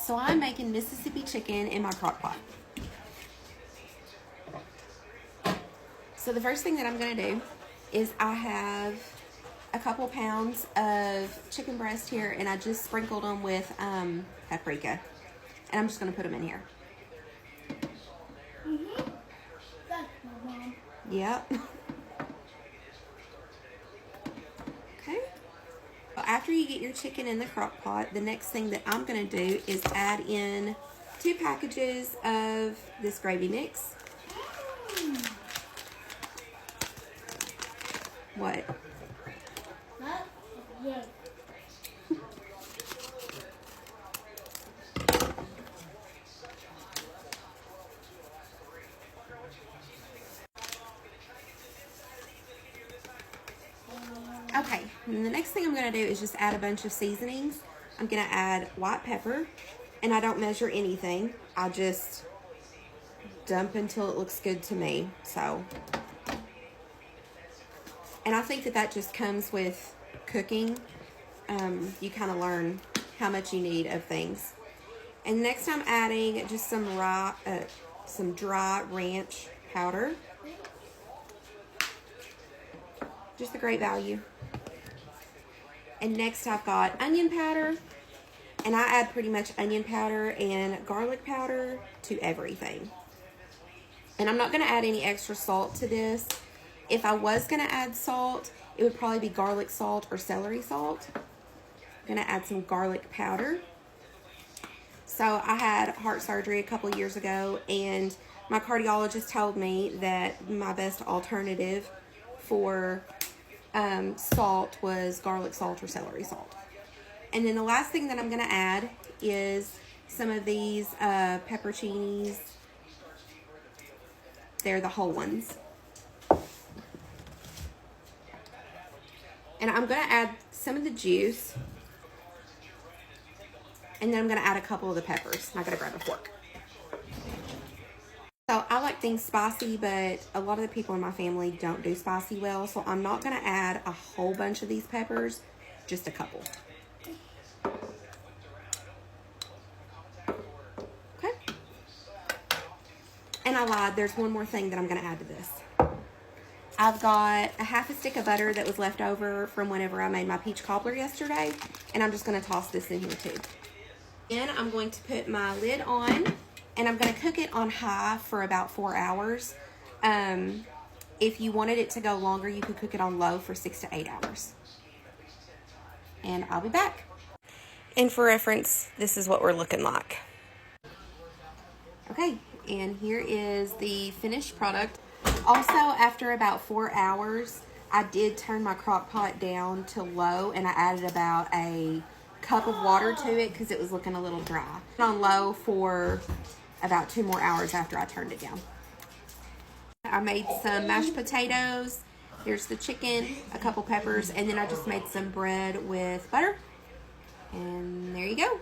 So I'm making Mississippi chicken in my crock pot. So the first thing that I'm going to do is I have a couple pounds of chicken breast here, and I just sprinkled them with paprika. And I'm just going to put them in here. That's my mom. Yep. Okay. Well, after you get your chicken in the crock pot, the next thing that I'm going to do is add in 2 packages of this gravy mix. What? That's good. Okay, and the next thing I'm going to do is just add a bunch of seasonings. I'm going to add white pepper, and I don't measure anything. I just dump until it looks good to me. So, and I think that just comes with cooking. You kind of learn how much you need of things. And next I'm adding just some dry ranch powder. Just a great value. And next I've got onion powder, and I add pretty much onion powder and garlic powder to everything. And I'm not going to add any extra salt to this. If I was going to add salt, it would probably be garlic salt or celery salt. I'm going to add some garlic powder. So I had heart surgery a couple years ago, and my cardiologist told me that my best alternative for salt was garlic salt or celery salt. And then the last thing that I'm going to add is some of these pepperoncinis. They're the whole ones. And I'm going to add some of the juice. And then I'm going to add a couple of the peppers. I got to grab a fork. So I like things spicy, but a lot of the people in my family don't do spicy well. So I'm not going to add a whole bunch of these peppers, just a couple. Okay. And I lied, there's one more thing that I'm going to add to this. I've got a half a stick of butter that was left over from whenever I made my peach cobbler yesterday. And I'm just going to toss this in here too. Then I'm going to put my lid on. And I'm going to cook it on high for about 4 hours. If you wanted it to go longer, you could cook it on low for 6 to 8 hours. And I'll be back. And for reference, this is what we're looking like. Okay, and here is the finished product. Also, after about 4 hours, I did turn my crock pot down to low, and I added about a cup of water to it because it was looking a little dry. On low for about 2 more hours after I turned it down. I made some mashed potatoes. Here's the chicken, a couple peppers, and then I just made some bread with butter. And there you go.